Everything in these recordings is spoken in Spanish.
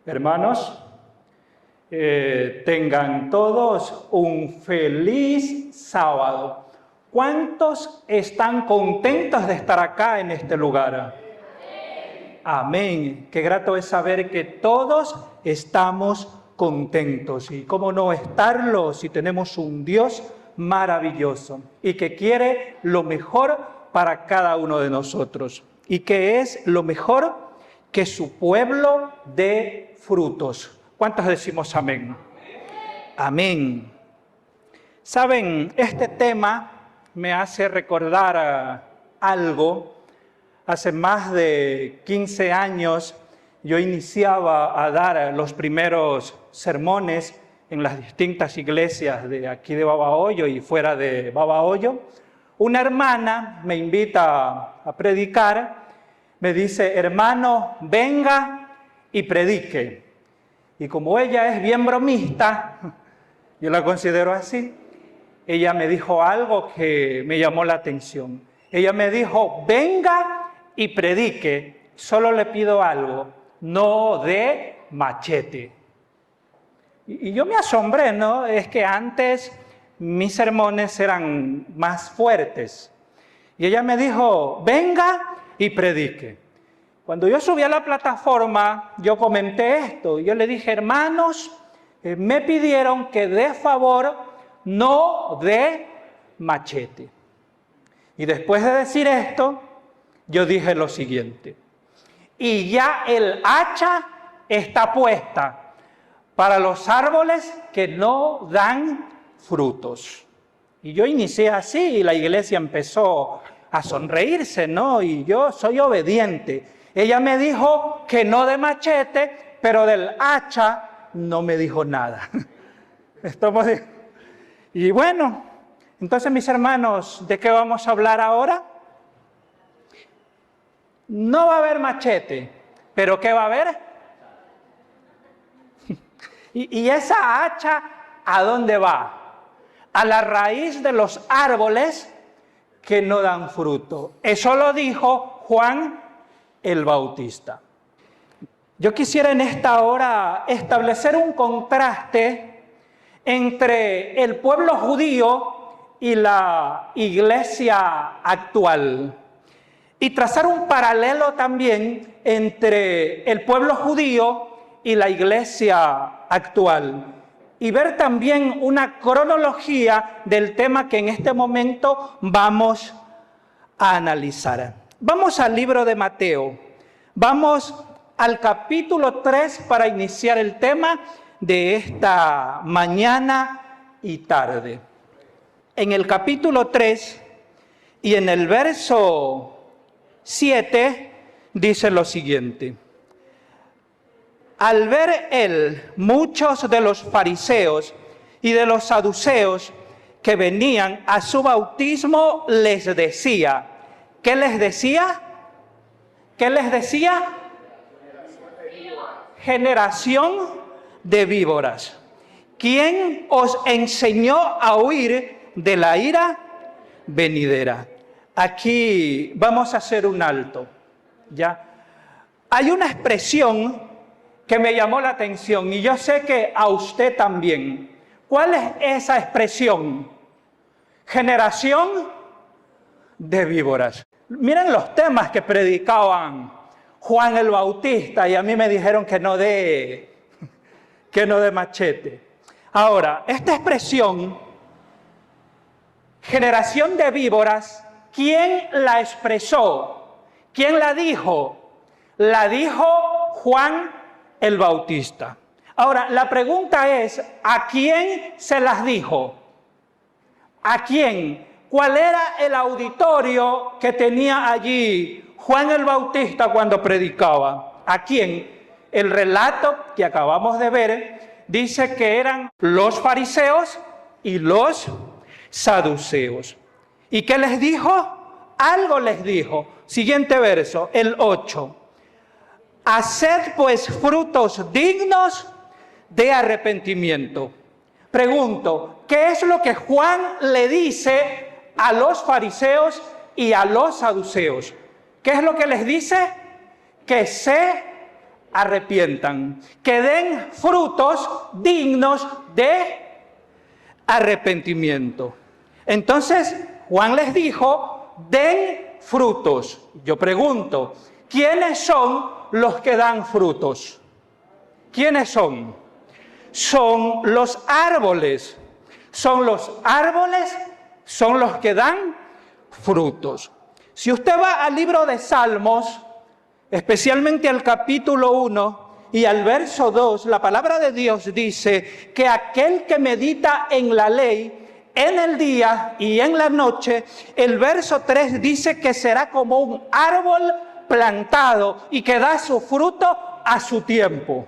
Hermanos, tengan todos un feliz sábado. ¿Cuántos están contentos de estar acá en este lugar? Amén. Qué grato es saber que todos estamos contentos. Y cómo no estarlo si tenemos un Dios maravilloso y que quiere lo mejor para cada uno de nosotros. ¿Y qué es lo mejor? Que su pueblo dé frutos. ¿Cuántos decimos amén? Amén. Saben, este tema me hace recordar algo. Hace más de 15 años yo iniciaba a dar los primeros sermones en las distintas iglesias de aquí de Babahoyo y fuera de Babahoyo. Una hermana me invita a predicar, me dice, hermano, venga y predique. Y como ella es bien bromista, yo la considero así, ella me dijo algo que me llamó la atención. Ella me dijo, venga y predique, solo le pido algo, no dé machete. Y yo me asombré, ¿no? Es que antes mis sermones eran más fuertes. Y ella me dijo, venga y predique. Cuando yo subí a la plataforma, yo comenté esto. Yo le dije, hermanos, me pidieron que de favor no dé machete. Y después de decir esto, yo dije lo siguiente. Y ya el hacha está puesta para los árboles que no dan frutos. Y yo inicié así y la iglesia empezó a sonreírse, ¿no? Y yo soy obediente. Ella me dijo que no de machete, pero del hacha no me dijo nada. Y bueno, entonces mis hermanos, ¿de qué vamos a hablar ahora? No va a haber machete, pero ¿qué va a haber? Y esa hacha, ¿a dónde va? A la raíz de los árboles que no dan fruto. Eso lo dijo Juan el Bautista. Yo quisiera en esta hora establecer un contraste entre el pueblo judío y la iglesia actual. Y trazar un paralelo también entre el pueblo judío y la iglesia actual. Y ver también una cronología del tema que en este momento vamos a analizar. Vamos al libro de Mateo. Vamos al capítulo 3 para iniciar el tema de esta mañana y tarde. En el capítulo 3 y en el verso 7 dice lo siguiente. Al ver él muchos de los fariseos y de los saduceos que venían a su bautismo, les decía. ¿Qué les decía? ¿Qué les decía? Generación de víboras. ¿Quién os enseñó a huir de la ira venidera? Aquí vamos a hacer un alto, ¿ya? Hay una expresión que me llamó la atención y yo sé que a usted también. ¿Cuál es esa expresión? Generación de víboras. Miren los temas que predicaban Juan el Bautista y a mí me dijeron que no dé machete. Ahora, esta expresión, generación de víboras, ¿quién la expresó? ¿Quién la dijo? La dijo Juan el Bautista. Ahora, la pregunta es, ¿a quién se las dijo? ¿A quién? ¿Cuál era el auditorio que tenía allí Juan el Bautista cuando predicaba? ¿A quién? El relato que acabamos de ver dice que eran los fariseos y los saduceos. ¿Y qué les dijo? Algo les dijo. Siguiente verso, el 8. Haced pues frutos dignos de arrepentimiento. Pregunto, ¿qué es lo que Juan le dice a los fariseos y a los saduceos? ¿Qué es lo que les dice? Que se arrepientan, que den frutos dignos de arrepentimiento. Entonces, Juan les dijo, den frutos. Yo pregunto, ¿quiénes son los que dan frutos? ¿Quiénes son? Son los árboles. Son los árboles, son los que dan frutos. Si usted va al libro de Salmos, especialmente al capítulo 1 y al verso 2, la palabra de Dios dice que aquel que medita en la ley en el día y en la noche, el verso 3 dice que será como un árbol plantado y que da su fruto a su tiempo.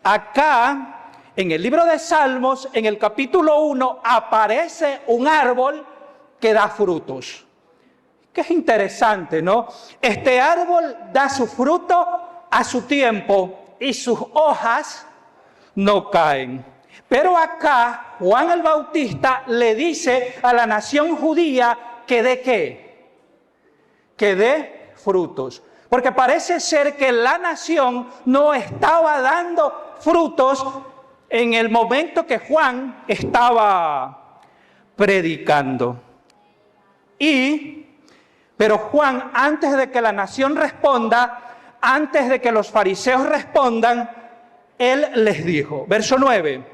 Acá, en el libro de Salmos, en el capítulo 1, aparece un árbol que da frutos. Que es interesante, ¿no? Este árbol da su fruto a su tiempo y sus hojas no caen. Pero acá Juan el Bautista le dice a la nación judía que dé ¿qué? Que dé frutos. Porque parece ser que la nación no estaba dando frutos en el momento que Juan estaba predicando. Pero Juan, antes de que la nación responda, antes de que los fariseos respondan, él les dijo, verso 9,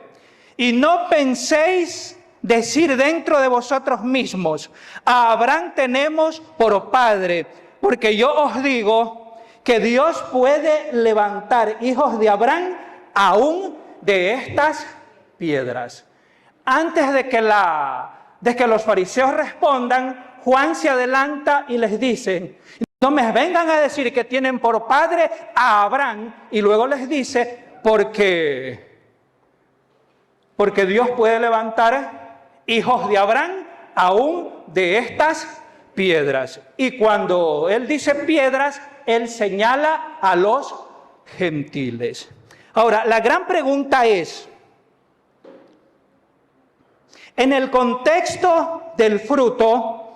y no penséis decir dentro de vosotros mismos, a Abraham tenemos por padre, porque yo os digo que Dios puede levantar hijos de Abraham aún de estas piedras. Antes de que los fariseos respondan, Juan se adelanta y les dice, no me vengan a decir que tienen por padre a Abraham, y luego les dice, porque Dios puede levantar hijos de Abraham aún de estas piedras. Y cuando él dice piedras, él señala a los gentiles. Ahora, la gran pregunta es, en el contexto del fruto,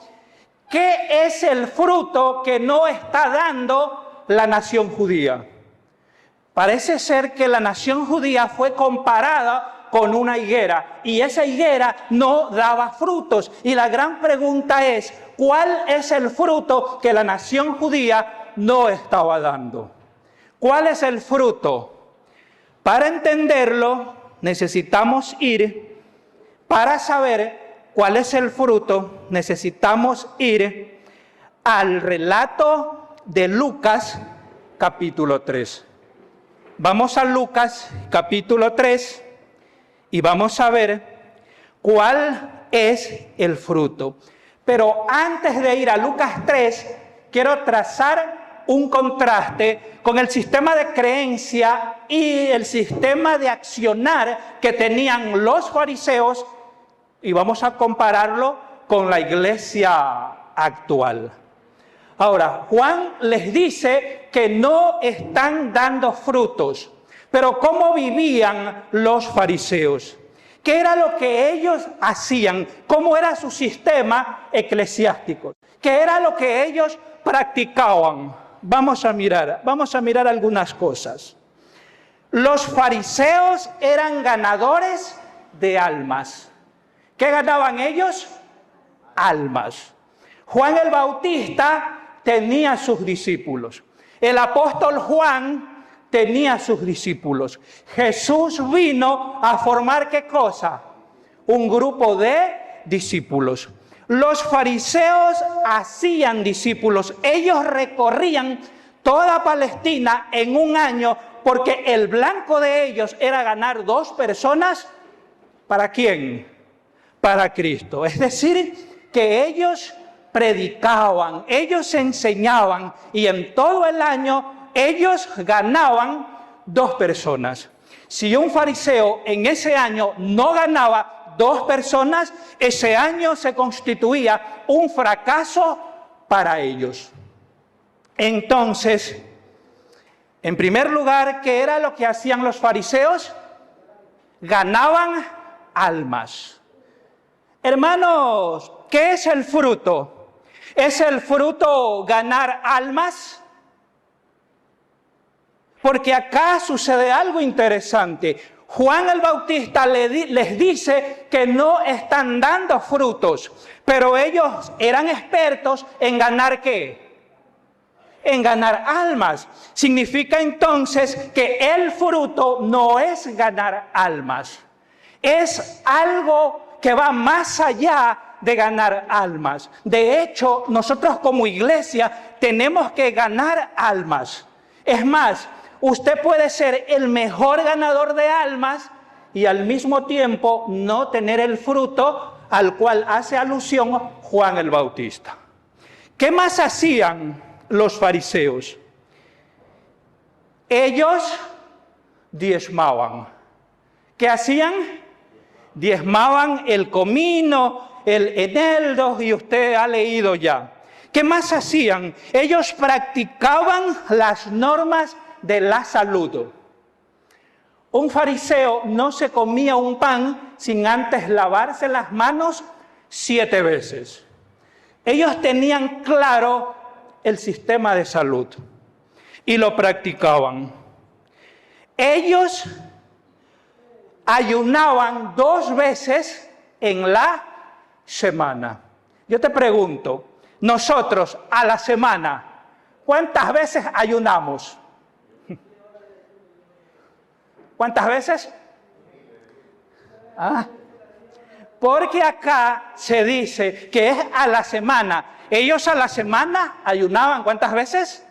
¿qué es el fruto que no está dando la nación judía? Parece ser que la nación judía fue comparada con una higuera y esa higuera no daba frutos. Y la gran pregunta es, ¿cuál es el fruto que la nación judía no estaba dando? ¿Cuál es el fruto? Para entenderlo, necesitamos ir, para saber cuál es el fruto, necesitamos ir al relato de Lucas, capítulo 3. Vamos a Lucas, capítulo 3, y vamos a ver cuál es el fruto. Pero antes de ir a Lucas 3, quiero trazar un contraste con el sistema de creencia y el sistema de accionar que tenían los fariseos, y vamos a compararlo con la iglesia actual. Ahora, Juan les dice que no están dando frutos, pero ¿cómo vivían los fariseos? ¿Qué era lo que ellos hacían? ¿Cómo era su sistema eclesiástico? ¿Qué era lo que ellos practicaban? Vamos a mirar algunas cosas. Los fariseos eran ganadores de almas. ¿Qué ganaban ellos? Almas. Juan el Bautista tenía sus discípulos. El apóstol Juan tenía sus discípulos. Jesús vino a formar ¿qué cosa? Un grupo de discípulos. Los fariseos hacían discípulos. Ellos recorrían toda Palestina en un año porque el blanco de ellos era ganar 2 personas. ¿Para quién? Para Cristo. Es decir, que ellos predicaban, ellos enseñaban y en todo el año ellos ganaban 2 personas. Si un fariseo en ese año no ganaba 2 personas, ese año se constituía un fracaso para ellos. Entonces, en primer lugar, ¿qué era lo que hacían los fariseos? Ganaban almas. Hermanos, ¿qué es el fruto? ¿Es el fruto ganar almas? Porque acá sucede algo interesante. Juan el Bautista les dice que no están dando frutos, pero ellos eran expertos en ganar ¿qué? En ganar almas. Significa entonces que el fruto no es ganar almas. Es algo que va más allá de ganar almas. De hecho, nosotros como iglesia tenemos que ganar almas. Es más, usted puede ser el mejor ganador de almas y al mismo tiempo no tener el fruto al cual hace alusión Juan el Bautista. ¿Qué más hacían los fariseos? Ellos diezmaban. ¿Qué hacían? Diezmaban el comino, el eneldo, y usted ha leído ya. ¿Qué más hacían? Ellos practicaban las normas de la salud. Un fariseo no se comía un pan sin antes lavarse las manos 7 veces. Ellos tenían claro el sistema de salud y lo practicaban. Ellos ayunaban 2 veces en la semana. Yo te pregunto, nosotros a la semana, ¿cuántas veces ayunamos? ¿Cuántas veces? Porque acá se dice que es a la semana. Ellos a la semana ayunaban, ¿cuántas veces?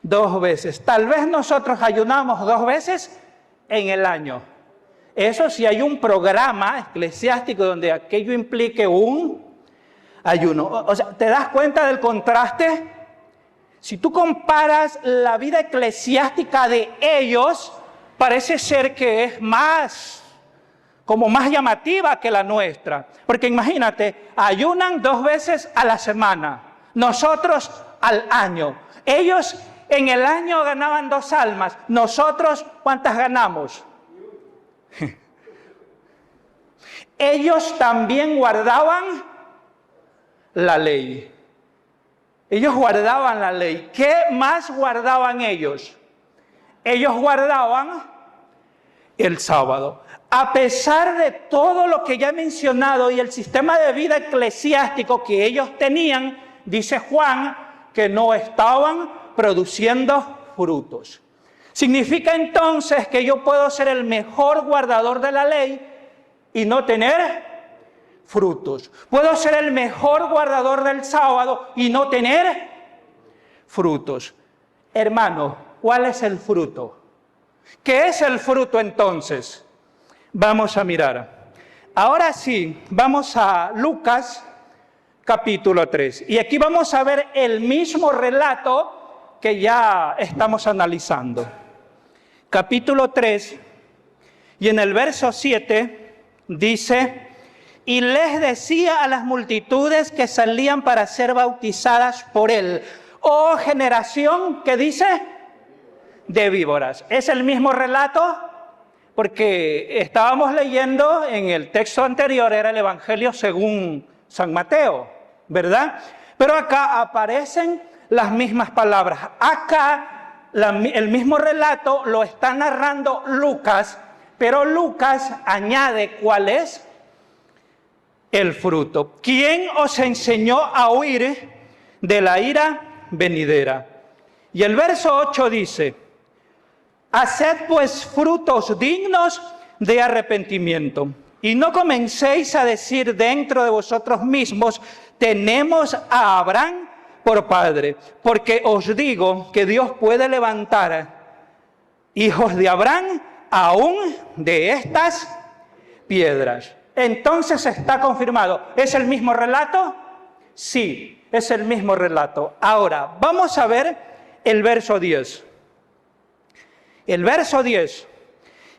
2 veces. Tal vez nosotros ayunamos 2 veces en el año. Eso si hay un programa eclesiástico donde aquello implique un ayuno. O sea, ¿te das cuenta del contraste? Si tú comparas la vida eclesiástica de ellos, parece ser que es más llamativa que la nuestra. Porque imagínate, ayunan 2 veces a la semana, nosotros al año. Ellos en el año ganaban 2 almas, nosotros ¿cuántas ganamos? Ellos también guardaban la ley. Ellos guardaban la ley. ¿Qué más guardaban ellos? Ellos guardaban el sábado. A pesar de todo lo que ya he mencionado y el sistema de vida eclesiástico que ellos tenían, dice Juan, que no estaban produciendo frutos. Significa entonces que yo puedo ser el mejor guardador de la ley y no tener frutos. Puedo ser el mejor guardador del sábado y no tener frutos. Hermano, ¿cuál es el fruto? ¿Qué es el fruto entonces? Vamos a mirar. Ahora sí, vamos a Lucas capítulo 3. Y aquí vamos a ver el mismo relato que ya estamos analizando. Capítulo 3, y en el verso 7 dice: y les decía a las multitudes que salían para ser bautizadas por él: oh generación, ¿qué dice? De víboras. ¿Es el mismo relato? Porque estábamos leyendo en el texto anterior, era el Evangelio según San Mateo, ¿verdad? Pero acá aparecen las mismas palabras. Acá el mismo relato lo está narrando Lucas, pero Lucas añade cuál es el fruto. ¿Quién os enseñó a huir de la ira venidera? Y el verso 8 dice: haced pues frutos dignos de arrepentimiento, y no comencéis a decir dentro de vosotros mismos: tenemos a Abraham por padre, porque os digo que Dios puede levantar hijos de Abraham aún de estas piedras. Entonces está confirmado. ¿Es el mismo relato? Sí, es el mismo relato. Ahora, vamos a ver el verso 10. El verso 10.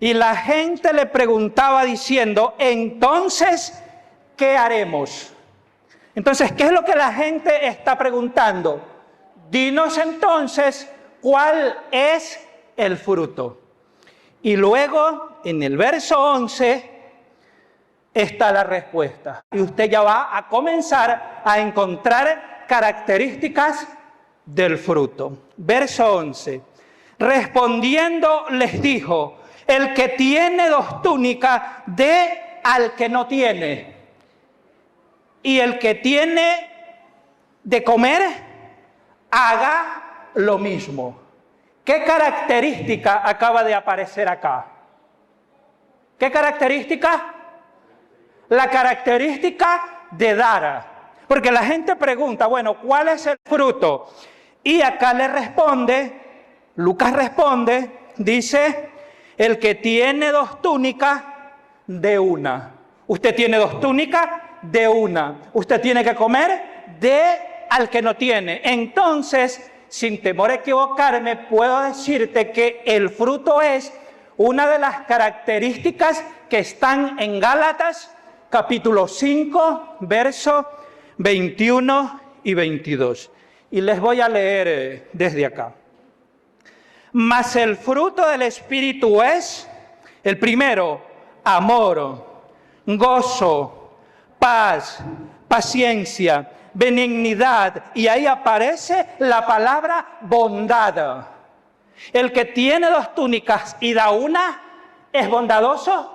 Y la gente le preguntaba diciendo: entonces, ¿qué haremos? Entonces, ¿qué es lo que la gente está preguntando? Dinos entonces cuál es el fruto. Y luego, en el verso 11, está la respuesta. Y usted ya va a comenzar a encontrar características del fruto. Verso 11. Respondiendo les dijo, el que tiene 2 túnicas, dé al que no tiene. Y el que tiene de comer, haga lo mismo. ¿Qué característica acaba de aparecer acá? ¿Qué característica? La característica de dar. Porque la gente pregunta, bueno, ¿cuál es el fruto? Y acá le responde, Lucas responde, dice, el que tiene 2 túnicas, de una. Usted tiene 2 túnicas, de una. Usted tiene que comer, de al que no tiene. Entonces, sin temor a equivocarme, puedo decirte que el fruto es una de las características que están en Gálatas, capítulo 5, versos 21 y 22. Y les voy a leer desde acá. Mas el fruto del Espíritu es, el primero, amor, gozo, paz, paciencia, benignidad, y ahí aparece la palabra bondad. El que tiene 2 túnicas y da una, ¿es bondadoso?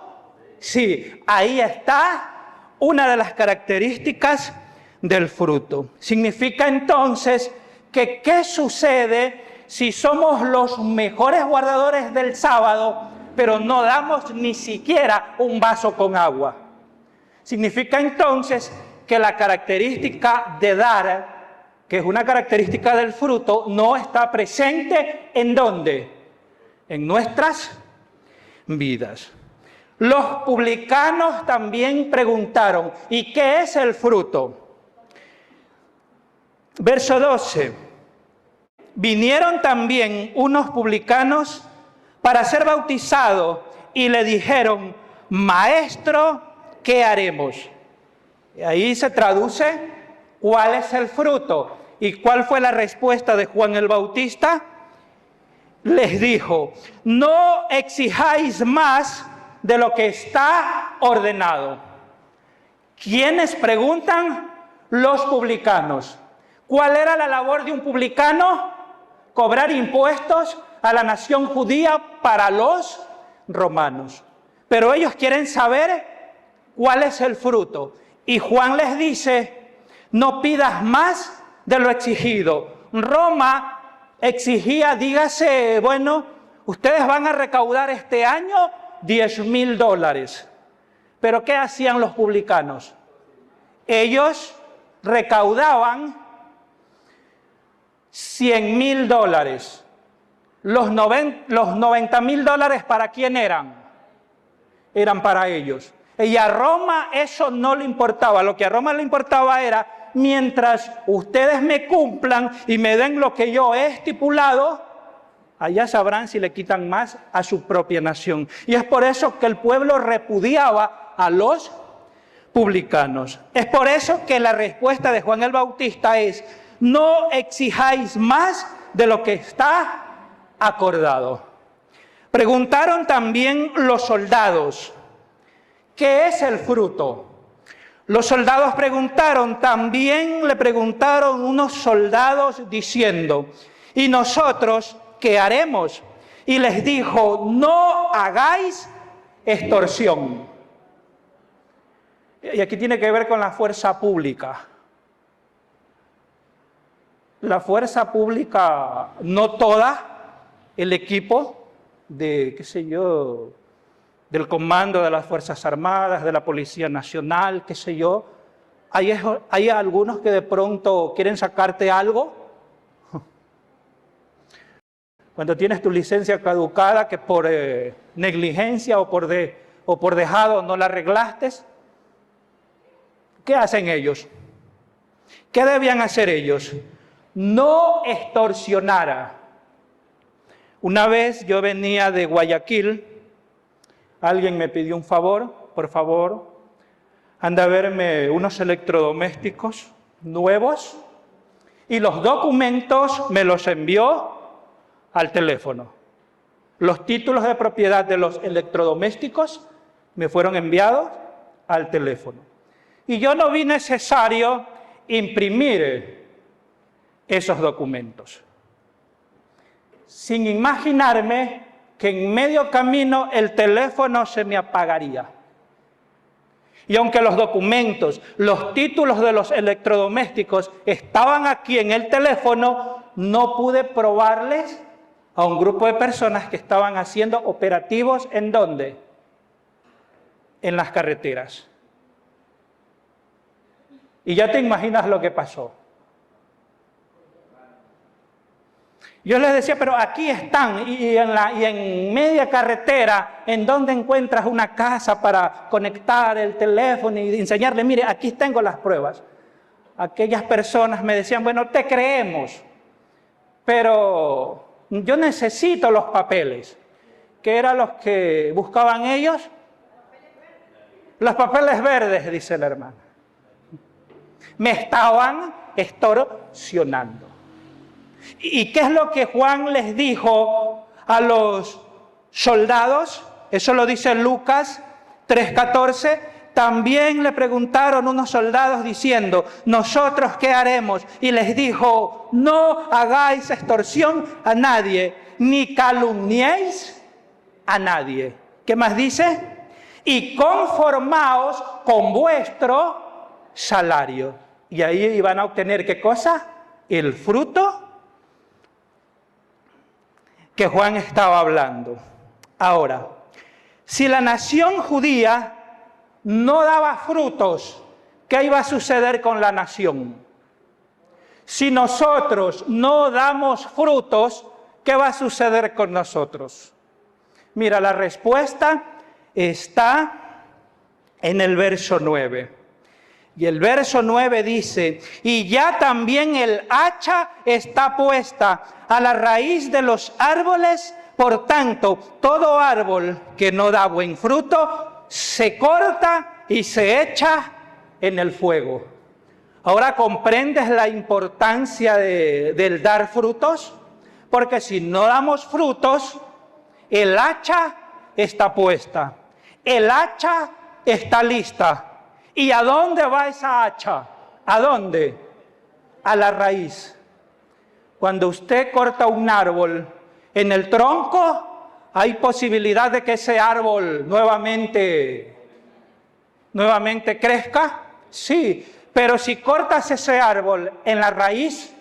Sí, ahí está una de las características del fruto. Significa entonces que ¿qué sucede si somos los mejores guardadores del sábado, pero no damos ni siquiera un vaso con agua? Significa entonces que la característica de dar, que es una característica del fruto, no está presente ¿en dónde? En nuestras vidas. Los publicanos también preguntaron, ¿y qué es el fruto? Verso 12. Vinieron también unos publicanos para ser bautizados y le dijeron, Maestro, ¿qué haremos? Y ahí se traduce cuál es el fruto. ¿Y cuál fue la respuesta de Juan el Bautista? Les dijo, no exijáis más de lo que está ordenado. ¿Quiénes preguntan? Los publicanos. ¿Cuál era la labor de un publicano? Cobrar impuestos a la nación judía para los romanos. Pero ellos quieren saber cuál es el fruto. Y Juan les dice, no pidas más de lo exigido. Roma exigía, dígase, bueno, ustedes van a recaudar este año $10,000. ¿Pero qué hacían los publicanos? Ellos recaudaban $100,000. Los $90,000, ¿para quién eran? Eran para ellos. Y a Roma eso no le importaba. Lo que a Roma le importaba era, mientras ustedes me cumplan y me den lo que yo he estipulado, allá sabrán si le quitan más a su propia nación. Y es por eso que el pueblo repudiaba a los publicanos. Es por eso que la respuesta de Juan el Bautista es, no exijáis más de lo que está acordado. Preguntaron también los soldados, ¿qué es el fruto? Los soldados preguntaron, también le preguntaron unos soldados diciendo, ¿y nosotros qué haremos? Y les dijo, no hagáis extorsión. Y aquí tiene que ver con la fuerza pública. La fuerza pública, no toda, el equipo de, qué sé yo, del comando de las Fuerzas Armadas, de la Policía Nacional, qué sé yo. Hay algunos que de pronto quieren sacarte algo. Cuando tienes tu licencia caducada, que por negligencia o por dejado no la arreglaste, ¿qué hacen ellos? ¿Qué debían hacer ellos? No extorsionar. Una vez yo venía de Guayaquil, alguien me pidió un favor, por favor, anda a verme unos electrodomésticos nuevos y los documentos me los envió al teléfono. Los títulos de propiedad de los electrodomésticos me fueron enviados al teléfono. Y yo no vi necesario imprimir esos documentos. sin imaginarme que en medio camino el teléfono se me apagaría. Y aunque los documentos, los títulos de los electrodomésticos estaban aquí en el teléfono, no pude probarles a un grupo de personas que estaban haciendo operativos, ¿en dónde? En las carreteras. Y ya te imaginas lo que pasó. Yo les decía, pero aquí están, y en media carretera, ¿en dónde encuentras una casa para conectar el teléfono y enseñarle? Mire, aquí tengo las pruebas. Aquellas personas me decían, bueno, te creemos, pero yo necesito los papeles. ¿Qué eran los que buscaban ellos? Los papeles verdes, dice la hermana. Me estaban extorsionando. ¿Y qué es lo que Juan les dijo a los soldados? Eso lo dice Lucas 3:14. También le preguntaron unos soldados diciendo, ¿nosotros qué haremos? Y les dijo, no hagáis extorsión a nadie, ni calumniéis a nadie. ¿Qué más dice? Y conformaos con vuestro salario. Y ahí iban a obtener, ¿qué cosa? El fruto que Juan estaba hablando. Ahora, si la nación judía no daba frutos, ¿qué iba a suceder con la nación? Si nosotros no damos frutos, ¿qué va a suceder con nosotros? Mira, la respuesta está en el verso 9. Y el verso 9 dice, y ya también el hacha está puesta a la raíz de los árboles, por tanto, todo árbol que no da buen fruto, se corta y se echa en el fuego. Ahora comprendes la importancia del dar frutos, porque si no damos frutos, el hacha está puesta, el hacha está lista. ¿Y a dónde va esa hacha? ¿A dónde? A la raíz. Cuando usted corta un árbol en el tronco, hay posibilidad de que ese árbol nuevamente crezca. Sí, pero si cortas ese árbol en la raíz,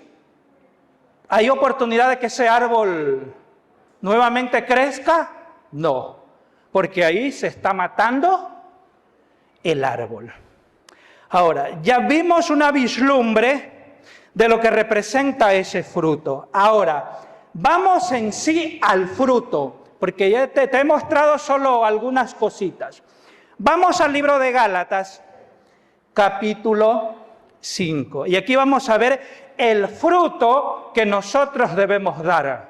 ¿hay oportunidad de que ese árbol nuevamente crezca? No, porque ahí se está matando el árbol. Ahora, ya vimos una vislumbre de lo que representa ese fruto. Ahora, vamos en sí al fruto, porque ya te he mostrado solo algunas cositas. Vamos al libro de Gálatas, capítulo 5. Y aquí vamos a ver el fruto que nosotros debemos dar.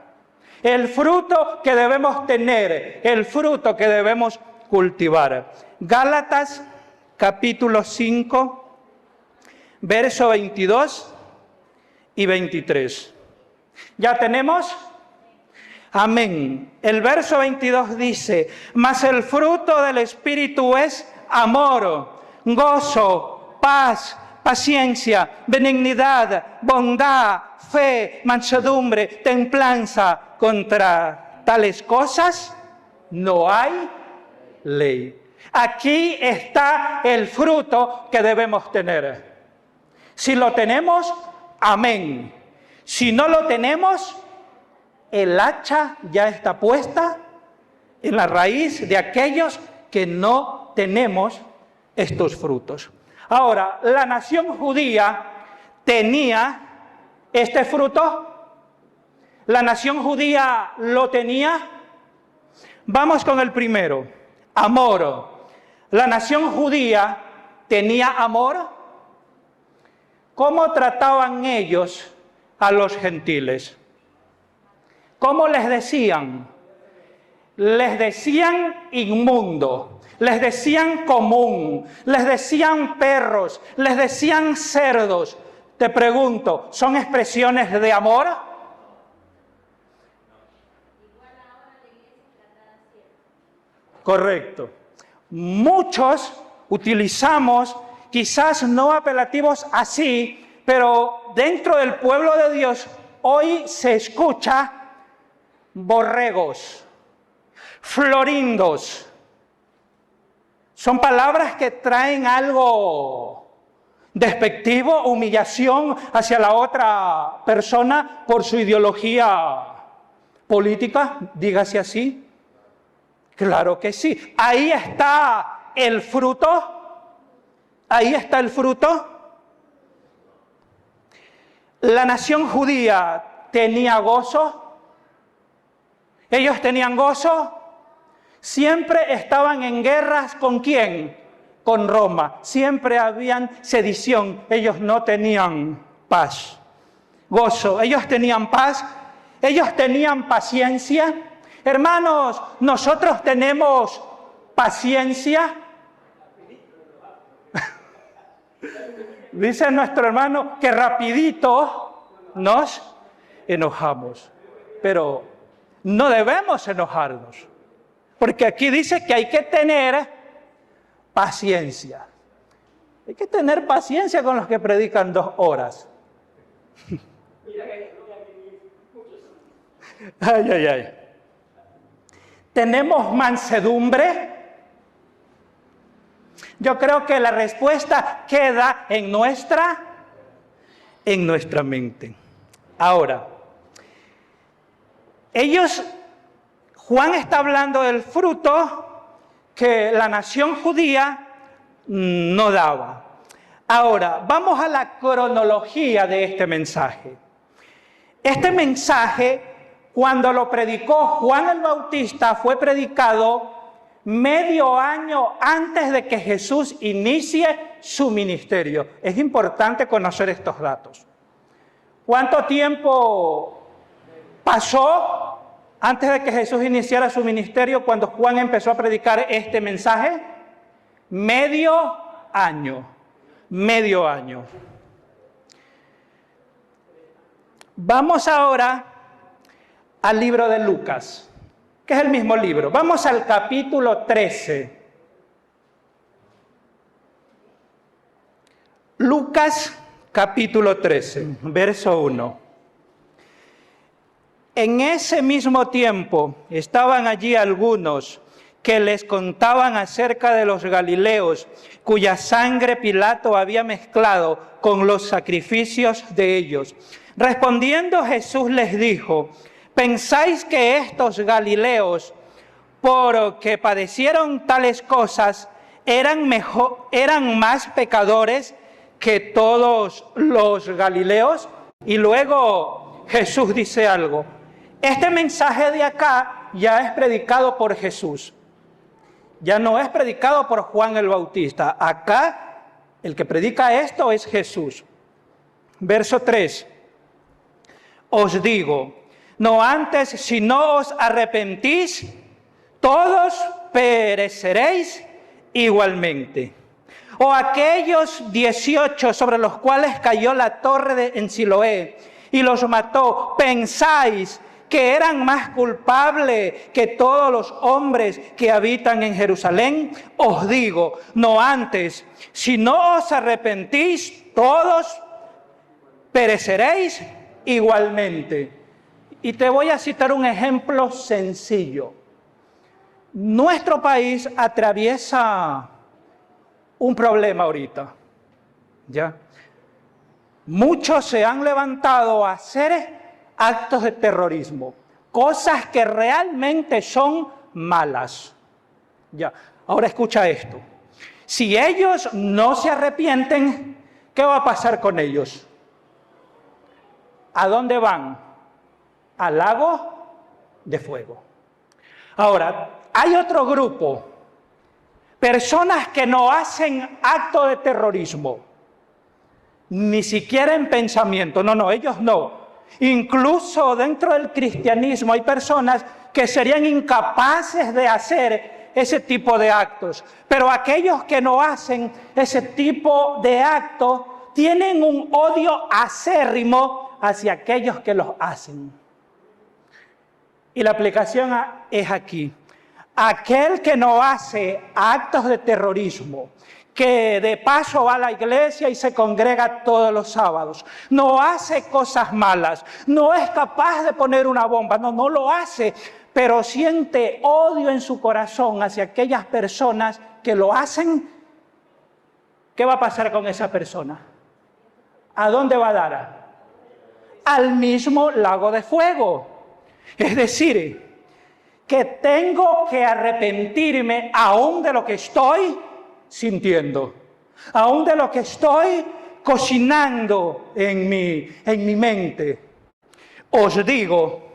El fruto que debemos tener, el fruto que debemos cultivar. Gálatas capítulo 5, verso 22 y 23. ¿Ya tenemos? Amén. El verso 22 dice, mas el fruto del Espíritu es amor, gozo, paz, paciencia, benignidad, bondad, fe, mansedumbre, templanza. Contra tales cosas no hay ley. Aquí está el fruto que debemos tener. Si lo tenemos, amén. Si no lo tenemos, el hacha ya está puesta en la raíz de aquellos que no tenemos estos frutos. Ahora, la nación judía tenía este fruto. ¿La nación judía lo tenía? Vamos con el primero, amor. ¿La nación judía tenía amor? ¿Cómo trataban ellos a los gentiles? ¿Cómo les decían? Les decían inmundo, les decían común, les decían perros, les decían cerdos. Te pregunto, ¿son expresiones de amor? Correcto. Muchos utilizamos, quizás no apelativos así, pero dentro del pueblo de Dios hoy se escucha borregos, florindos. Son palabras que traen algo despectivo, humillación hacia la otra persona por su ideología política, dígase así. Claro que sí. Ahí está el fruto. Ahí está el fruto. La nación judía tenía gozo. Ellos tenían gozo. Siempre estaban en guerras ¿con quién? Con Roma. Siempre habían sedición. Ellos no tenían paz. Gozo. Ellos tenían paz. Ellos tenían paciencia. Hermanos, nosotros tenemos paciencia. Dice nuestro hermano que rapidito nos enojamos. Pero no debemos enojarnos. Porque aquí dice que hay que tener paciencia. Hay que tener paciencia con los que predican 2 horas. Ay, ay, ay. ¿Tenemos mansedumbre? Yo creo que la respuesta queda en nuestra mente. Ahora, Juan está hablando del fruto que la nación judía no daba. Ahora, vamos a la cronología de este mensaje. Este mensaje, cuando lo predicó Juan el Bautista, fue predicado medio año antes de que Jesús inicie su ministerio. Es importante conocer estos datos. ¿Cuánto tiempo pasó antes de que Jesús iniciara su ministerio cuando Juan empezó a predicar este mensaje? Medio año. Medio año. Vamos ahora al libro de Lucas, que es el mismo libro. Vamos al capítulo 13. Lucas, capítulo 13, verso 1. En ese mismo tiempo estaban allí algunos que les contaban acerca de los galileos, cuya sangre Pilato había mezclado con los sacrificios de ellos. Respondiendo Jesús les dijo: ¿pensáis que estos galileos, porque padecieron tales cosas, eran más pecadores que todos los galileos? Y luego Jesús dice algo. Este mensaje de acá ya es predicado por Jesús. Ya no es predicado por Juan el Bautista. Acá el que predica esto es Jesús. Verso 3. Os digo, no antes, si no os arrepentís, todos pereceréis igualmente. O aquellos 18 sobre los cuales cayó la torre en Siloé y los mató, ¿pensáis que eran más culpables que todos los hombres que habitan en Jerusalén? Os digo, no antes, si no os arrepentís, todos pereceréis igualmente. Y te voy a citar un ejemplo sencillo. Nuestro país atraviesa un problema ahorita, ¿ya? Muchos se han levantado a hacer actos de terrorismo, cosas que realmente son malas. Ya, ahora escucha esto. Si ellos no se arrepienten, ¿qué va a pasar con ellos? ¿A dónde van? Al lago de fuego. Ahora, hay otro grupo, personas que no hacen acto de terrorismo, ni siquiera en pensamiento. No, ellos no. Incluso dentro del cristianismo hay personas que serían incapaces de hacer ese tipo de actos. Pero aquellos que no hacen ese tipo de actos tienen un odio acérrimo hacia aquellos que los hacen. Y la aplicación es aquí. Aquel que no hace actos de terrorismo, que de paso va a la iglesia y se congrega todos los sábados. No hace cosas malas, no es capaz de poner una bomba, no lo hace, pero siente odio en su corazón hacia aquellas personas que lo hacen. ¿Qué va a pasar con esa persona? ¿A dónde va a dar? Al mismo lago de fuego. Es decir, que tengo que arrepentirme aún de lo que estoy sintiendo, aún de lo que estoy cocinando en mi mente. Os digo,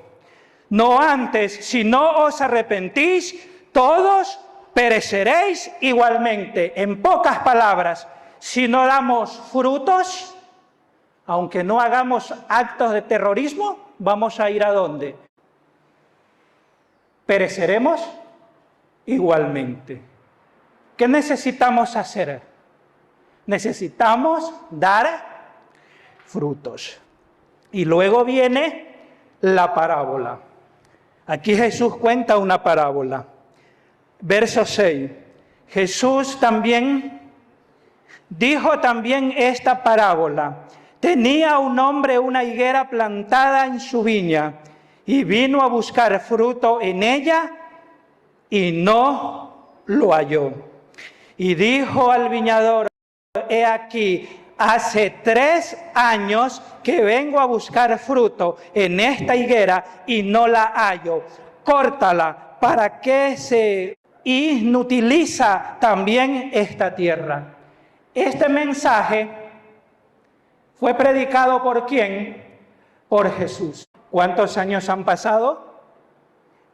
no antes, si no os arrepentís, todos pereceréis igualmente. En pocas palabras, si no damos frutos, aunque no hagamos actos de terrorismo, ¿vamos a ir a dónde? Pereceremos igualmente. ¿Qué necesitamos hacer? Necesitamos dar frutos. Y luego viene la parábola. Aquí Jesús cuenta una parábola. Verso 6. Jesús dijo también esta parábola. Tenía un hombre una higuera plantada en su viña y vino a buscar fruto en ella y no lo halló. Y dijo al viñador, he aquí, hace 3 años que vengo a buscar fruto en esta higuera y no la hallo. Córtala, ¿para qué se inutiliza también esta tierra? Este mensaje fue predicado ¿por quién? Por Jesús. ¿Cuántos años han pasado?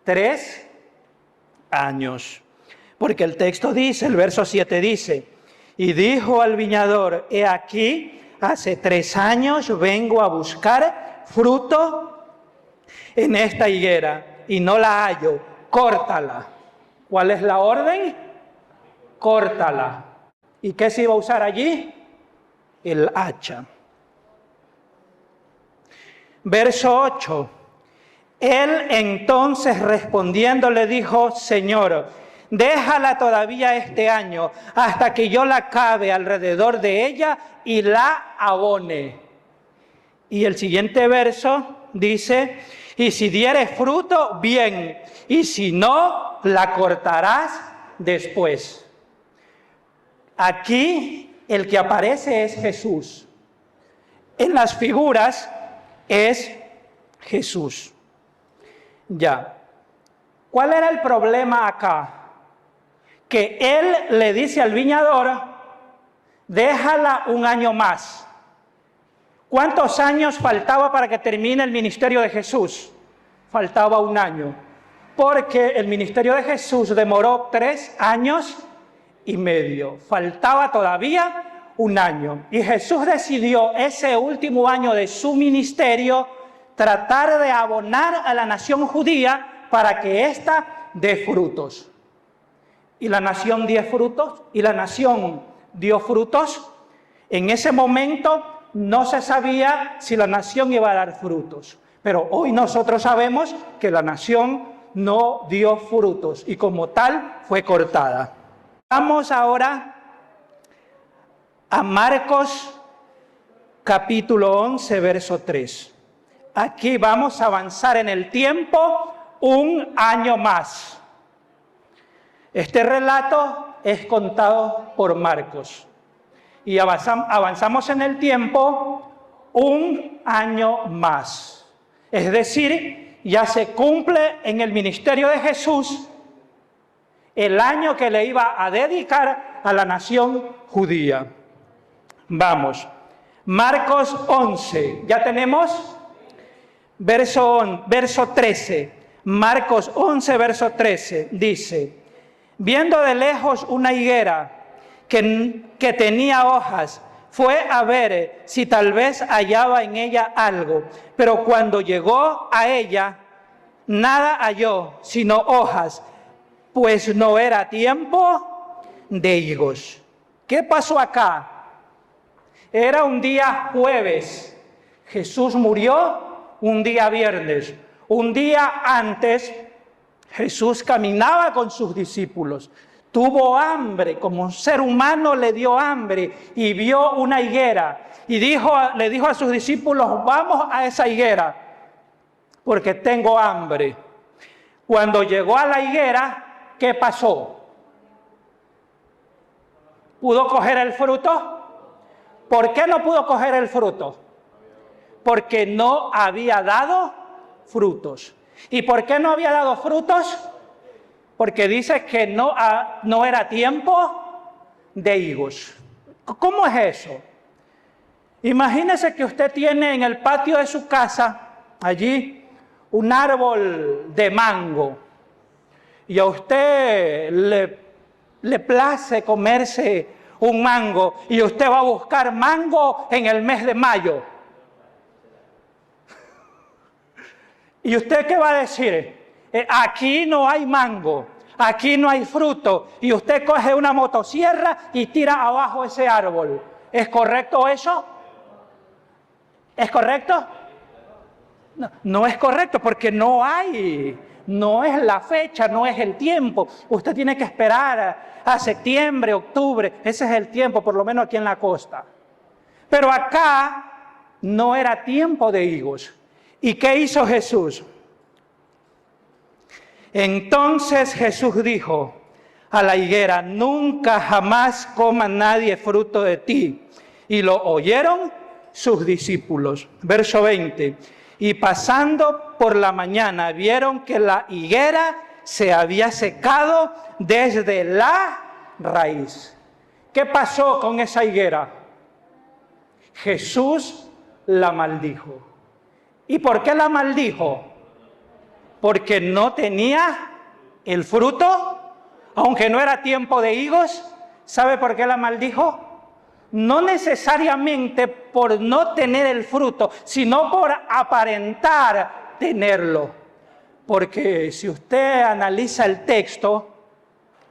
3 años. Porque el texto dice, el verso 7 dice, y dijo al viñador, he aquí, hace 3 años vengo a buscar fruto en esta higuera y no la hallo, córtala. ¿Cuál es la orden? Córtala. ¿Y qué se iba a usar allí? El hacha. Verso 8. Él entonces respondiendo le dijo, Señor, déjala todavía este año hasta que yo la cabe alrededor de ella y la abone. Y el siguiente verso dice, y si diere fruto, bien, y si no, la cortarás después. Aquí el que aparece es Jesús. En las figuras es Jesús. Ya. ¿Cuál era el problema acá? Que él le dice al viñador, déjala un año más. ¿Cuántos años faltaba para que termine el ministerio de Jesús? Faltaba 1 año. Porque el ministerio de Jesús demoró 3 años y medio. Faltaba todavía 1 año. Y Jesús decidió ese último año de su ministerio tratar de abonar a la nación judía para que ésta dé frutos. Y la nación dio frutos, dio frutos. En ese momento no se sabía si la nación iba a dar frutos. Pero hoy nosotros sabemos que la nación no dio frutos y como tal fue cortada. Vamos ahora a Marcos capítulo 11, verso 3. Aquí vamos a avanzar en el tiempo 1 año más. Este relato es contado por Marcos. Y avanzamos en el tiempo 1 año más. Es decir, ya se cumple en el ministerio de Jesús el año que le iba a dedicar a la nación judía. Vamos, Marcos 11, ya tenemos verso 13. Marcos 11, verso 13, dice, viendo de lejos una higuera que tenía hojas, fue a ver si tal vez hallaba en ella algo, pero cuando llegó a ella, nada halló, sino hojas, pues no era tiempo de higos. ¿Qué pasó acá? Era un día jueves, Jesús murió un día viernes. Un día antes, Jesús caminaba con sus discípulos. tuvo hambre, como un ser humano le dio hambre y vio una higuera y le dijo a sus discípulos, vamos a esa higuera porque tengo hambre. Cuando llegó a la higuera, ¿qué pasó? ¿Pudo coger el fruto? ¿Por qué no pudo coger el fruto? Porque no había dado frutos. ¿Y por qué no había dado frutos? Porque dice que no era tiempo de higos. ¿Cómo es eso? Imagínese que usted tiene en el patio de su casa, allí, un árbol de mango. Y a usted le place comerse un mango. Y usted va a buscar mango en el mes de mayo. ¿Y usted qué va a decir? Aquí no hay mango, aquí no hay fruto. Y usted coge una motosierra y tira abajo ese árbol. ¿Es correcto eso? ¿Es correcto? No, no es correcto porque no hay, no es la fecha, no es el tiempo. Usted tiene que esperar a septiembre, octubre. Ese es el tiempo, por lo menos aquí en la costa. Pero acá no era tiempo de higos. ¿Y qué hizo Jesús? Entonces Jesús dijo a la higuera, nunca jamás coma nadie fruto de ti. Y lo oyeron sus discípulos. Verso 20. Y pasando por la mañana vieron que la higuera se había secado desde la raíz. ¿Qué pasó con esa higuera? Jesús la maldijo. ¿Y por qué la maldijo? Porque no tenía el fruto, aunque no era tiempo de higos. ¿Sabe por qué la maldijo? No necesariamente por no tener el fruto, sino por aparentar tenerlo. Porque si usted analiza el texto,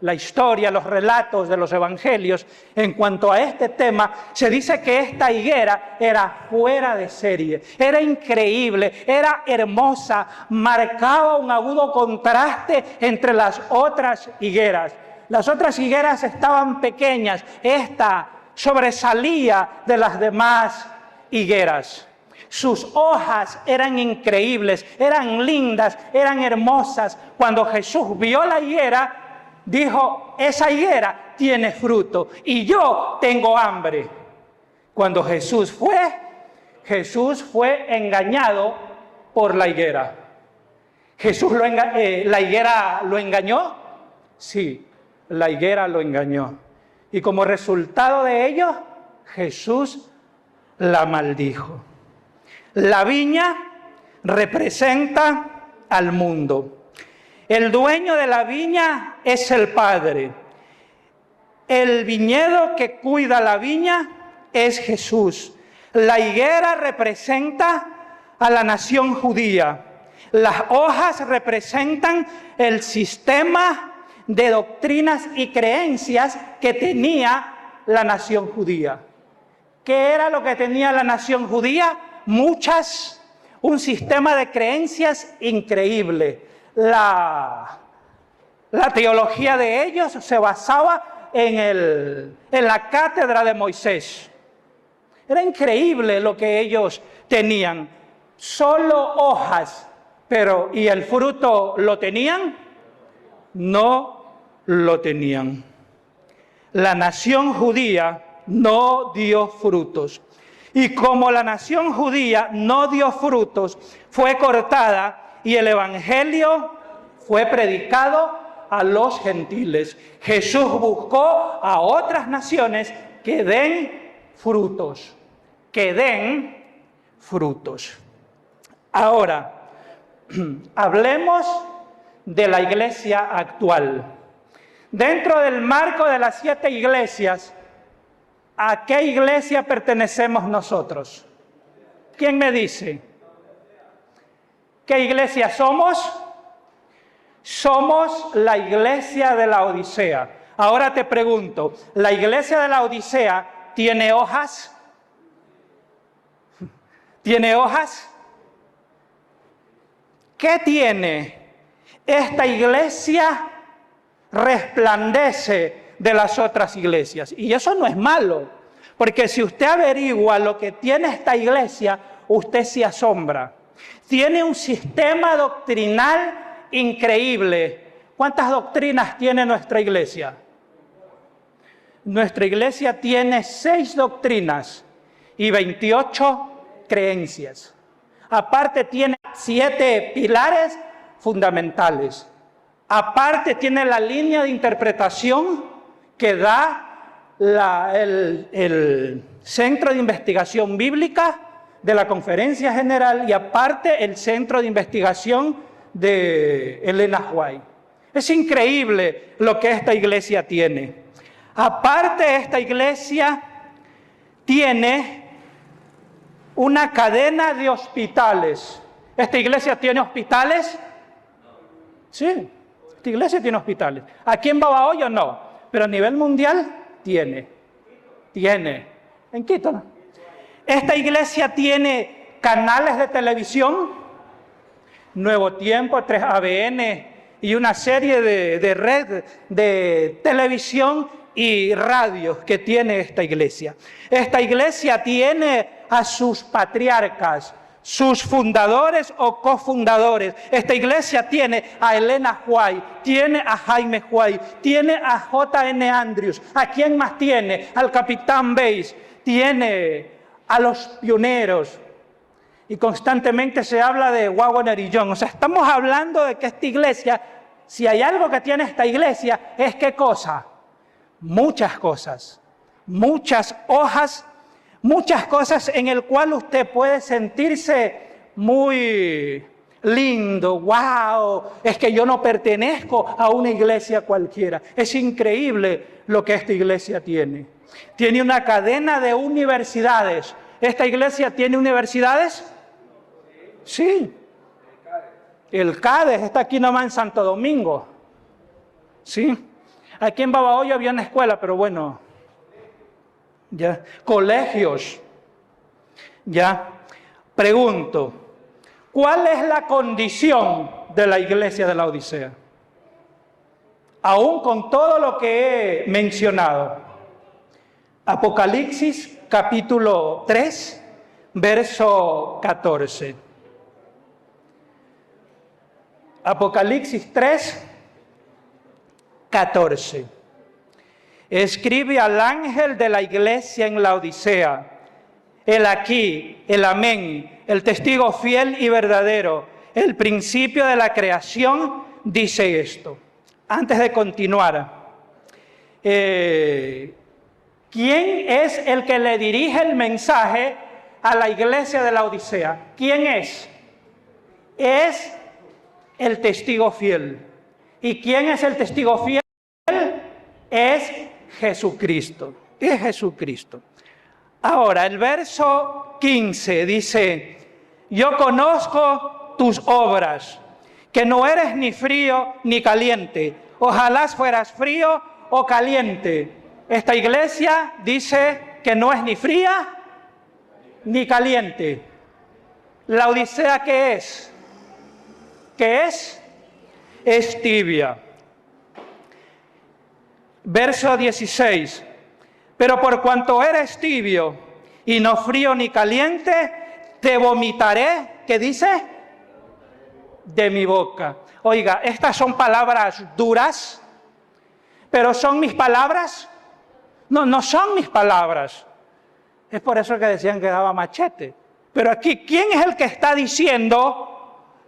la historia, los relatos de los evangelios, en cuanto a este tema, se dice que esta higuera era fuera de serie, era increíble, era hermosa, marcaba un agudo contraste entre las otras higueras. Las otras higueras estaban pequeñas, esta sobresalía de las demás higueras. Sus hojas eran increíbles, eran lindas, eran hermosas. Cuando Jesús vio la higuera, dijo, esa higuera tiene fruto y yo tengo hambre. Cuando Jesús fue engañado por la higuera. ¿La higuera lo engañó? Sí, la higuera lo engañó. Y como resultado de ello, Jesús la maldijo. La viña representa al mundo. El dueño de la viña es el Padre. El viñedo que cuida la viña es Jesús. La higuera representa a la nación judía. Las hojas representan el sistema de doctrinas y creencias que tenía la nación judía. ¿Qué era lo que tenía la nación judía? Un sistema de creencias increíble. La teología de ellos se basaba en la cátedra de Moisés. Era increíble lo que ellos tenían. Solo hojas, ¿y el fruto lo tenían? No lo tenían. La nación judía no dio frutos. Y como la nación judía no dio frutos, fue cortada y el evangelio fue predicado a los gentiles. Jesús buscó a otras naciones que den frutos. Que den frutos. Ahora, hablemos de la iglesia actual. Dentro del marco de las 7 iglesias, ¿a qué iglesia pertenecemos nosotros? ¿Quién me dice? ¿Qué iglesia somos? Somos la iglesia de la Odisea. Ahora te pregunto, ¿la iglesia de la Odisea tiene hojas? ¿Tiene hojas? ¿Qué tiene esta iglesia resplandece de las otras iglesias. Y eso no es malo, porque si usted averigua lo que tiene esta iglesia, usted se asombra. Tiene un sistema doctrinal increíble. ¿Cuántas doctrinas tiene nuestra iglesia? Nuestra iglesia tiene 6 doctrinas y 28 creencias. Aparte tiene 7 pilares fundamentales. Aparte tiene la línea de interpretación que da el Centro de Investigación Bíblica de la Conferencia General y aparte el Centro de Investigación de Elena White. Es increíble lo que esta iglesia tiene. Aparte, esta iglesia tiene una cadena de hospitales. ¿Esta iglesia tiene hospitales? Sí, esta iglesia tiene hospitales. Aquí en Babahoyo no, pero a nivel mundial tiene. En Quito no. Esta iglesia tiene canales de televisión, Nuevo Tiempo, 3ABN y una serie de red de televisión y radios que tiene esta iglesia. Esta iglesia tiene a sus patriarcas, sus fundadores o cofundadores. Esta iglesia tiene a Elena White, tiene a Jaime White, tiene a J.N. Andrews. ¿A quién más tiene? Al Capitán Bass, tiene a los pioneros. Y constantemente se habla de Waggoner y John. O sea, estamos hablando de que esta iglesia, si hay algo que tiene esta iglesia, es ¿qué cosa? Muchas cosas, muchas hojas, muchas cosas en el cual usted puede sentirse muy lindo, wow, es que yo no pertenezco a una iglesia cualquiera. Es increíble lo que esta iglesia tiene. Tiene una cadena de universidades. ¿Esta iglesia tiene universidades? Sí. El CADES está aquí nomás en Santo Domingo. Sí. Aquí en Babahoyo había una escuela, pero bueno, ya. Colegios, ya. Pregunto, ¿cuál es la condición de la iglesia de la Odisea? Aún con todo lo que he mencionado. Apocalipsis, capítulo 3, verso 14. Apocalipsis 3, 14. Escribe al ángel de la iglesia en la Odisea, el aquí, el amén, el testigo fiel y verdadero, el principio de la creación, dice esto. Antes de continuar, ¿quién es el que le dirige el mensaje a la iglesia de la Odisea? ¿Quién es? Es el testigo fiel. ¿Y quién es el testigo fiel? Es Jesucristo. Es Jesucristo. Ahora, el verso 15 dice, yo conozco tus obras, que no eres ni frío ni caliente. Ojalá fueras frío o caliente. Esta iglesia dice que no es ni fría ni caliente. ¿La Odisea qué es? ¿Qué es? Es tibia. Verso 16. Pero por cuanto eres tibio y no frío ni caliente, te vomitaré, ¿qué dice? De mi boca. Oiga, estas son palabras duras, pero ¿son mis palabras? No, no son mis palabras. Es por eso que decían que daba machete. Pero aquí, ¿quién es el que está diciendo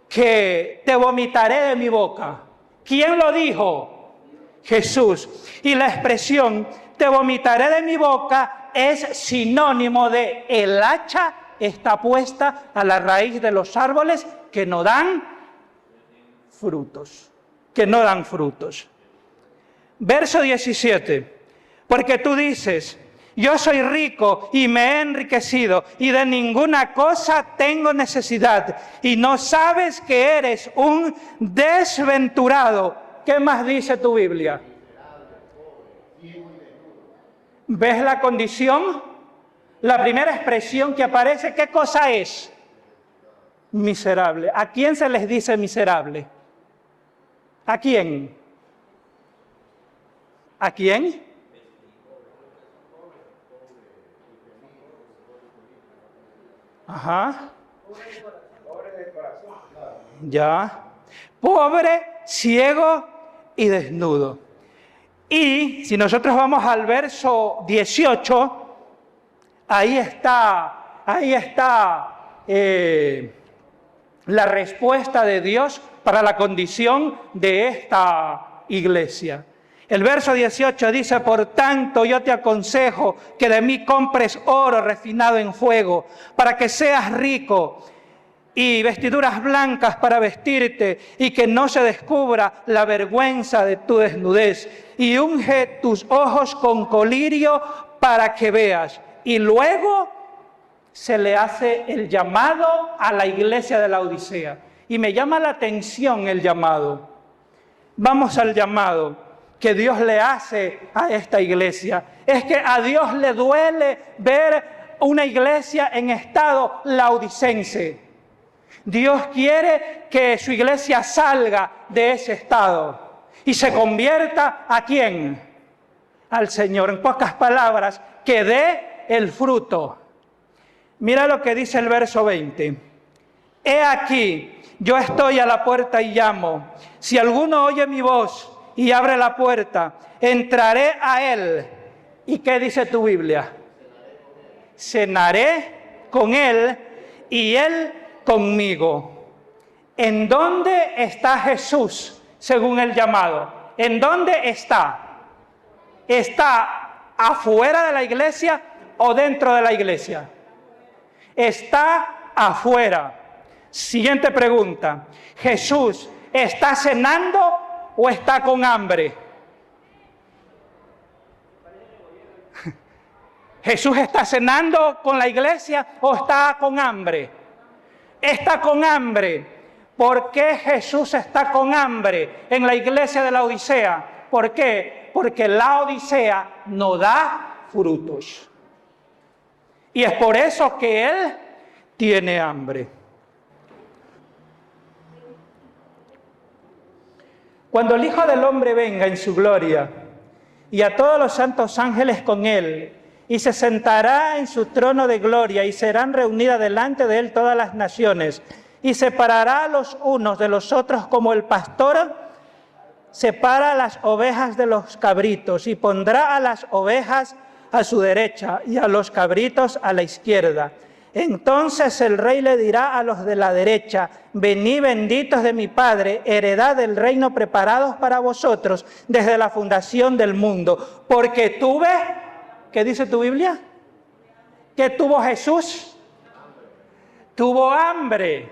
que te vomitaré de mi boca? ¿Quién lo dijo? Jesús. Y la expresión te vomitaré de mi boca es sinónimo de el hacha está puesta a la raíz de los árboles que no dan frutos. Que no dan frutos. Verso 17. Porque tú dices, yo soy rico y me he enriquecido y de ninguna cosa tengo necesidad y no sabes que eres un desventurado. ¿Qué más dice tu Biblia? ¿Ves la condición? La primera expresión que aparece, ¿qué cosa es? Miserable. ¿A quién se les dice miserable? ¿A quién? ¿A quién? Ajá. Ya. Pobre, ciego y desnudo. Y si nosotros vamos al verso 18, ahí está la respuesta de Dios para la condición de esta iglesia. El verso 18 dice: por tanto yo te aconsejo que de mí compres oro refinado en fuego, para que seas rico, y vestiduras blancas para vestirte, y que no se descubra la vergüenza de tu desnudez, y unge tus ojos con colirio para que veas. Y luego se le hace el llamado a la iglesia de la Odisea. Y me llama la atención el llamado. Vamos al llamado que Dios le hace a esta iglesia. Es que a Dios le duele ver una iglesia en estado laodicense. Dios quiere que su iglesia salga de ese estado y se convierta ¿a quién? Al Señor. En pocas palabras, que dé el fruto. Mira lo que dice el verso 20. He aquí, yo estoy a la puerta y llamo. Si alguno oye mi voz y abre la puerta, entraré a él. ¿Y qué dice tu Biblia? Cenaré con él y él conmigo. ¿En dónde está Jesús según el llamado? ¿En dónde está? ¿Está afuera de la iglesia o dentro de la iglesia? Está afuera. Siguiente pregunta. ¿Jesús está cenando o está con hambre? ¿Jesús está cenando con la iglesia o está con hambre? Está con hambre. ¿Por qué Jesús está con hambre en la iglesia de la Odisea? ¿Por qué? Porque la Odisea no da frutos. Y es por eso que Él tiene hambre. Cuando el Hijo del Hombre venga en su gloria y a todos los santos ángeles con Él, y se sentará en su trono de gloria, y serán reunidas delante de Él todas las naciones, y separará a los unos de los otros como el pastor separa las ovejas de los cabritos, y pondrá a las ovejas a su derecha y a los cabritos a la izquierda. Entonces el rey le dirá a los de la derecha: venid benditos de mi Padre, heredad del reino preparados para vosotros desde la fundación del mundo. Porque tuve, ¿qué dice tu Biblia? ¿Qué tuvo Jesús? Tuvo hambre.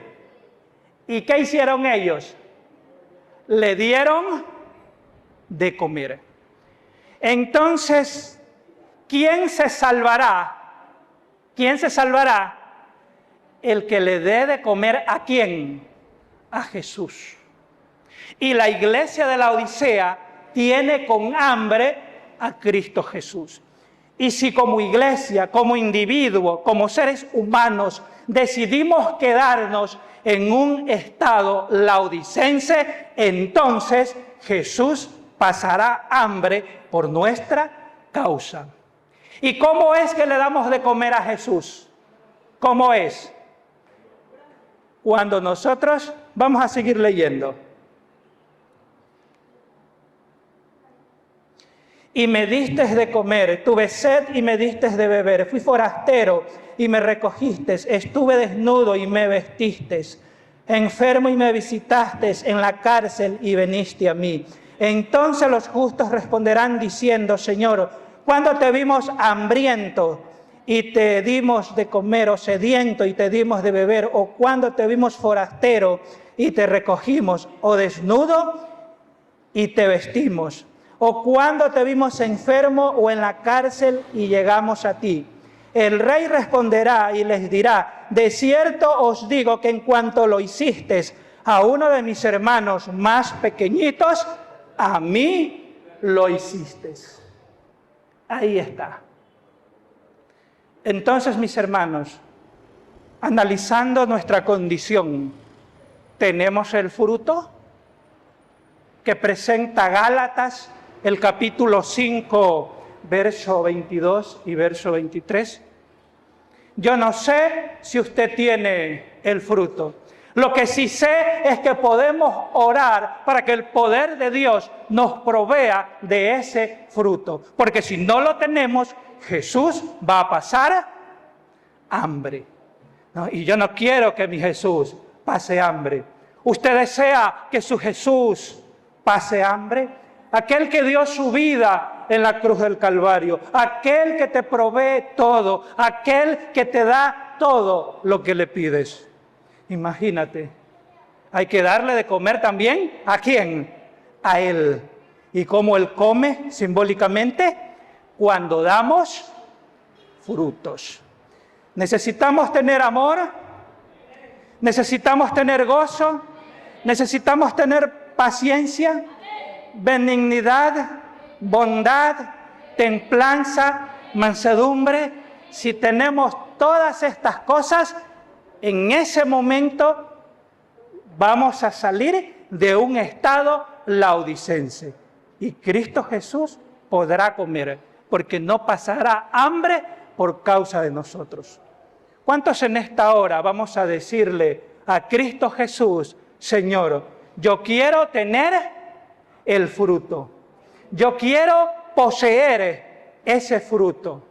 ¿Y qué hicieron ellos? Le dieron de comer. Entonces, ¿quién se salvará? ¿Quién se salvará? El que le dé de comer ¿a quién? A Jesús. Y la iglesia de la Odisea tiene con hambre a Cristo Jesús. Y si como iglesia, como individuo, como seres humanos, decidimos quedarnos en un estado laodicense, entonces Jesús pasará hambre por nuestra causa. ¿Y cómo es que le damos de comer a Jesús? ¿Cómo es? Cuando nosotros, vamos a seguir leyendo. Y me diste de comer, tuve sed y me diste de beber, fui forastero y me recogiste, estuve desnudo y me vestiste, enfermo y me visitaste, en la cárcel y viniste a mí. Entonces los justos responderán diciendo: Señor, ¿cuándo te vimos hambriento y te dimos de comer, o sediento y te dimos de beber? ¿O cuándo te vimos forastero y te recogimos, o desnudo y te vestimos? ¿O cuándo te vimos enfermo o en la cárcel y llegamos a ti? El rey responderá y les dirá: de cierto os digo que en cuanto lo hiciste a uno de mis hermanos más pequeñitos, a mí lo hiciste. Ahí está. Entonces, mis hermanos, analizando nuestra condición, ¿tenemos el fruto que presenta Gálatas el capítulo 5, verso 22 y verso 23. Yo no sé si usted tiene el fruto. Lo que sí sé es que podemos orar para que el poder de Dios nos provea de ese fruto. Porque si no lo tenemos, Jesús va a pasar hambre, ¿no? Y yo no quiero que mi Jesús pase hambre. ¿Usted desea que su Jesús pase hambre? Aquel que dio su vida en la cruz del Calvario, aquel que te provee todo, aquel que te da todo lo que le pides. Imagínate, hay que darle de comer también, ¿a quién? A Él. ¿Y cómo Él come simbólicamente? Cuando damos frutos. Necesitamos tener amor, necesitamos tener gozo, necesitamos tener paciencia, benignidad, bondad, templanza, mansedumbre. Si tenemos todas estas cosas, en ese momento vamos a salir de un estado laodicense. Y Cristo Jesús podrá comer, porque no pasará hambre por causa de nosotros. ¿Cuántos en esta hora vamos a decirle a Cristo Jesús, Señor, yo quiero tener el fruto, yo quiero poseer ese fruto,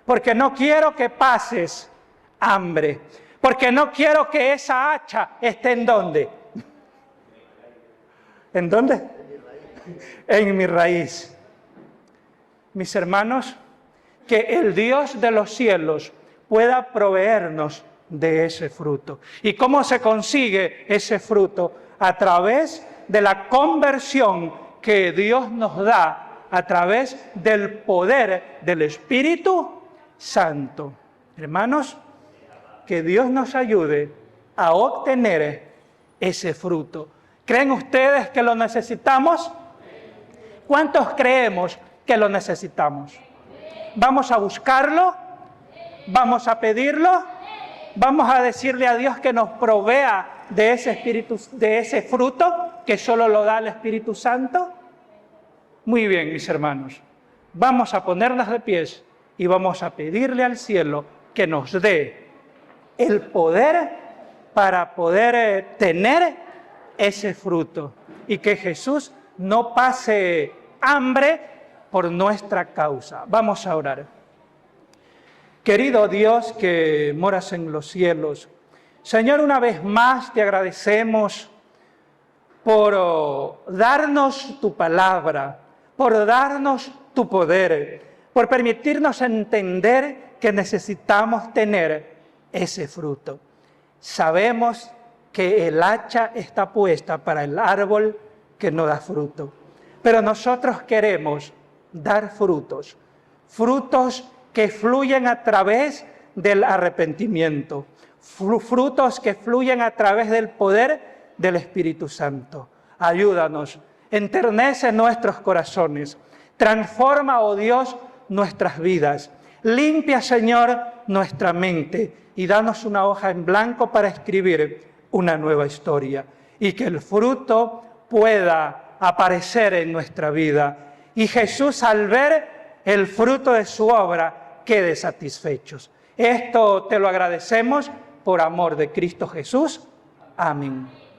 porque no quiero que pases hambre, porque no quiero que esa hacha esté ¿en dónde? ¿En dónde? En mi raíz. Mis hermanos, que el Dios de los cielos pueda proveernos de ese fruto. ¿Y cómo se consigue ese fruto? A través de la conversión que Dios nos da, a través del poder del Espíritu Santo. Hermanos, que Dios nos ayude a obtener ese fruto. ¿Creen ustedes que lo necesitamos? ¿Cuántos creemos que lo necesitamos? ¿Vamos a buscarlo? ¿Vamos a pedirlo? ¿Vamos a decirle a Dios que nos provea de ese espíritu, de ese fruto que solo lo da el Espíritu Santo? Muy bien, mis hermanos. Vamos a ponernos de pies y vamos a pedirle al cielo que nos dé el poder para poder tener ese fruto y que Jesús no pase hambre por nuestra causa. Vamos a orar. Querido Dios que moras en los cielos, Señor, una vez más te agradecemos por darnos tu palabra, por darnos tu poder, por permitirnos entender que necesitamos tener ese fruto. Sabemos que el hacha está puesta para el árbol que no da fruto, pero nosotros queremos dar frutos, frutos que fluyen a través del arrepentimiento, frutos que fluyen a través del poder del Espíritu Santo. Ayúdanos, enternece nuestros corazones, transforma, oh Dios, nuestras vidas, limpia, Señor, nuestra mente y danos una hoja en blanco para escribir una nueva historia y que el fruto pueda aparecer en nuestra vida. Y Jesús, al ver el fruto de su obra, quede satisfechos. Esto te lo agradecemos por amor de Cristo Jesús. Amén.